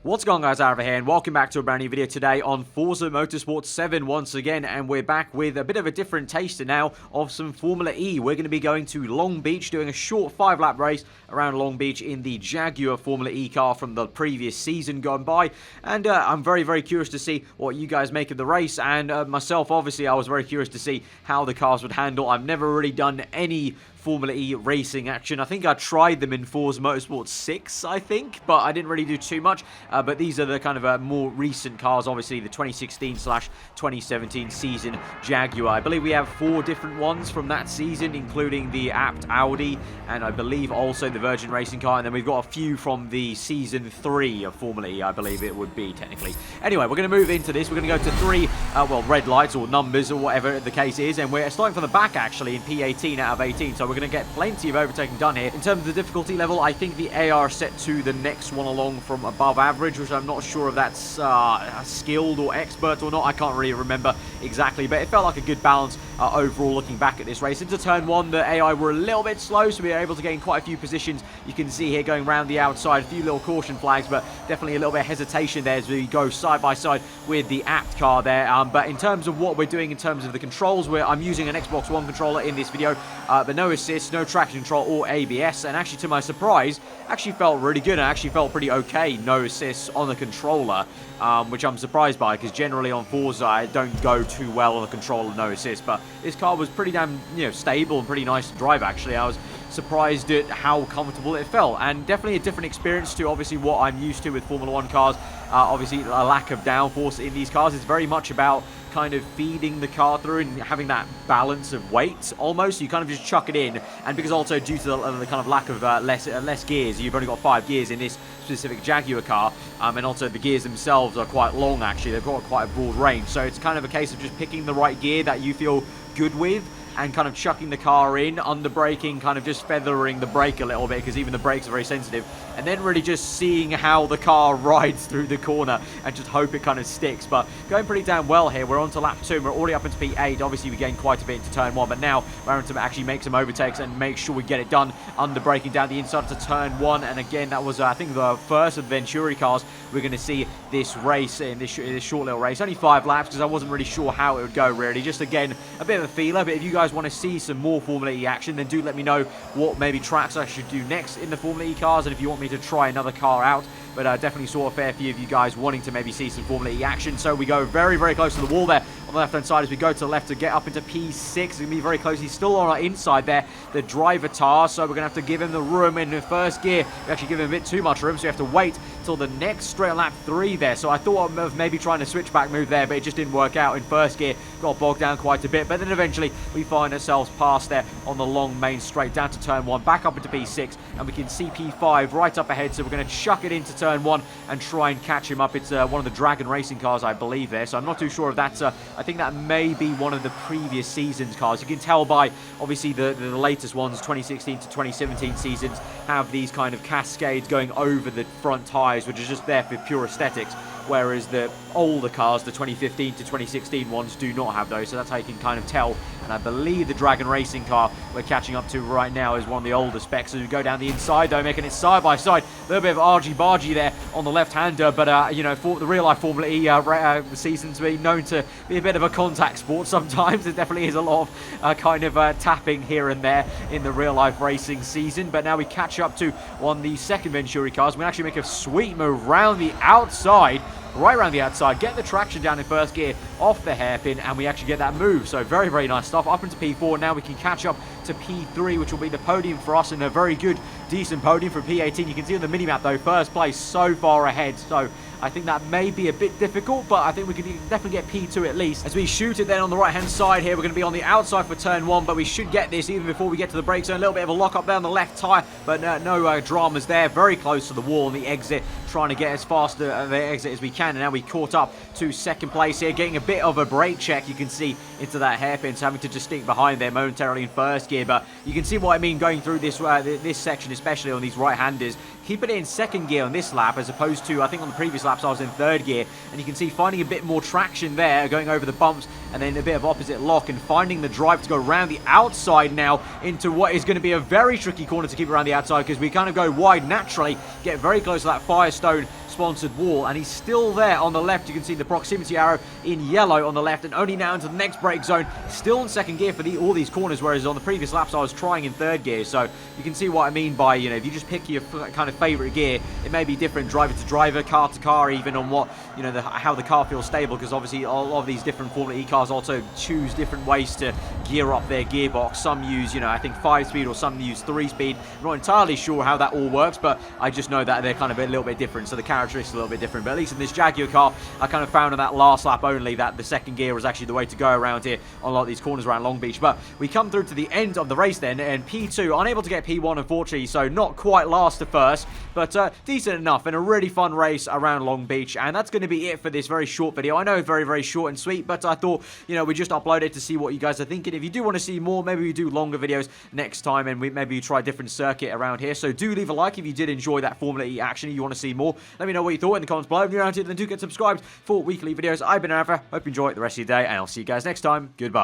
What's going on, guys? Aarava here, and welcome back to a brand new video today on Forza Motorsport 7 once again, and we're back with a bit of a different taster now of some Formula E. We're going to be going to Long Beach, doing a short 5-lap race around Long Beach in the Jaguar Formula E car from the previous season gone by, and I'm very, very curious to see what you guys make of the race, and myself, obviously, I was very curious to see how the cars would handle. I've never really done any Formula E racing action. I think I tried them in Forza Motorsport 6, I think, but I didn't really do too much. But these are the kind of more recent cars, obviously the 2016/2017 season Jaguar. I believe we have 4 different ones from that season, including the apt Audi, and I believe also the Virgin Racing car, and then we've got a few from the season 3 of Formula E, I believe it would be technically. Anyway, we're going to move into this. We're going to go to 3, well, red lights or numbers or whatever the case is, and we're starting from the back actually in P18 out of 18, so we're going to get plenty of overtaking done here. In terms of the difficulty level, I think the AR set to the next one along from above average, which I'm not sure if that's skilled or expert or not. I can't really remember exactly, but it felt like a good balance overall looking back at this race. Into turn 1, the AI were a little bit slow, so we were able to gain quite a few positions. You can see here going around the outside, a few little caution flags, but definitely a little bit of hesitation there as we go side by side with the apt car there. But in terms of what we're doing in terms of the controls, I'm using an Xbox One controller in this video, but no assist, no traction control or ABS, and actually to my surprise, actually felt really good. I actually felt pretty okay, no assists on the controller, which I'm surprised by, because generally on Forza I don't go too well on the controller, no assist, but this car was pretty damn, stable and pretty nice to drive actually. I was surprised at how comfortable it felt, and definitely a different experience to obviously what I'm used to with Formula 1 cars. Obviously a lack of downforce in these cars is very much about kind of feeding the car through and having that balance of weight almost. You kind of just chuck it in, and because also due to the kind of lack of less gears, you've only got 5 gears in this specific Jaguar car, and also the gears themselves are quite long actually. They've got quite a broad range, so it's kind of a case of just picking the right gear that you feel good with and kind of chucking the car in, under braking, kind of just feathering the brake a little bit, because even the brakes are very sensitive, and then really just seeing how the car rides through the corner and just hope it kind of sticks. But going pretty damn well here. We're on to lap 2 and we're already up into P8. Obviously we gained quite a bit into turn 1, but now we're having to actually make some overtakes and make sure we get it done, under braking down the inside to turn 1. And again, that was I think the first of the Venturi cars we're going to see this race, in this short little race. Only 5 laps, because I wasn't really sure how it would go really. Just again, a bit of a feeler. But if you guys want to see some more Formula E action, then do let me know what maybe tracks I should do next in the Formula E cars, and if you want me to try another car out. But definitely saw a fair few of you guys wanting to maybe see some Formula E action. So we go very, very close to the wall there on the left-hand side as we go to the left to get up into P6. It's going to be very close. He's still on our inside there, the driver tar, so we're going to have to give him the room in the first gear. We actually give him a bit too much room, so we have to wait till the next straight on lap 3 there. So I thought of maybe trying a switchback move there, but it just didn't work out in first gear. Got bogged down quite a bit, but then eventually we find ourselves past there on the long main straight down to turn 1, back up into P6, and we can see P5 right up ahead. So we're going to chuck it into turn 1 and try and catch him up. It's one of the Dragon Racing cars, I believe, there, so I'm not too sure if that's I think that may be one of the previous season's cars. You can tell by obviously the latest ones, 2016 to 2017 seasons, have these kind of cascades going over the front tires, which is just there for pure aesthetics, whereas the older cars, the 2015 to 2016 ones, do not have those. So that's how you can kind of tell. And I believe the Dragon Racing car we're catching up to right now is one of the older specs. As we go down the inside though, making it side by side, a little bit of argy-bargy there on the left-hander, but for the real-life Formula E season's been known to be a bit of a contact sport sometimes. There definitely is a lot of tapping here and there in the real-life racing season. But now we catch up to on the second Venturi cars. We actually make a sweet move round the outside, right around the outside, get the traction down in first gear off the hairpin, and we actually get that move. So very, very nice stuff. Up into P4, now we can catch up to P3, which will be the podium for us, and a very good, decent podium for P18. You can see on the minimap though, first place so far ahead, so I think that may be a bit difficult, but I think we can definitely get P2 at least. As we shoot it then on the right-hand side here, we're going to be on the outside for turn 1, but we should get this even before we get to the brake zone. A little bit of a lock-up there on the left tyre, but no dramas there. Very close to the wall on the exit, trying to get as fast the exit as we can, and now we caught up to second place here, getting a bit of a brake check, you can see, into that hairpin, so having to just stick behind there momentarily in first gear. But you can see what I mean going through this this section, especially on these right-handers. Keeping it in second gear on this lap, as opposed to, I think on the previous laps I was in third gear, and you can see finding a bit more traction there, going over the bumps, and then a bit of opposite lock, and finding the drive to go around the outside now into what is going to be a very tricky corner to keep around the outside, because we kind of go wide naturally, get very close to that Firestone sponsored wall, and he's still there on the left. You can see the proximity arrow in yellow on the left, and only now into the next brake zone. Still in second gear for all these corners, whereas on the previous laps I was trying in third gear. So you can see what I mean by, you know, if you just pick your kind of favorite gear, it may be different driver to driver, car to car, even on what, you know, how the car feels stable, because obviously a lot of these different Formula E cars also choose different ways to gear up their gearbox. Some use, you know, I think 5-speed, or some use 3-speed. I'm not entirely sure how that all works, but I just know that they're kind of a little bit different, so the characteristics are a little bit different. But at least in this Jaguar car, I kind of found on that last lap only that the second gear was actually the way to go around here on a lot of these corners around Long Beach. But we come through to the end of the race then, and P2, unable to get P1 unfortunately, so not quite last to first, but decent enough, and a really fun race around Long Beach. And that's going to be it for this very short video. I know, very, very short and sweet, but I thought, you know, we just upload it to see what you guys are thinking. If you do want to see more, maybe we do longer videos next time, and maybe we try a different circuit around here. So do leave a like if you did enjoy that Formula E action and you want to see more. Let me know what you thought in the comments below. If you're around here, then do get subscribed for weekly videos. I've been aarava. Hope you enjoy the rest of your day, and I'll see you guys next time. Goodbye.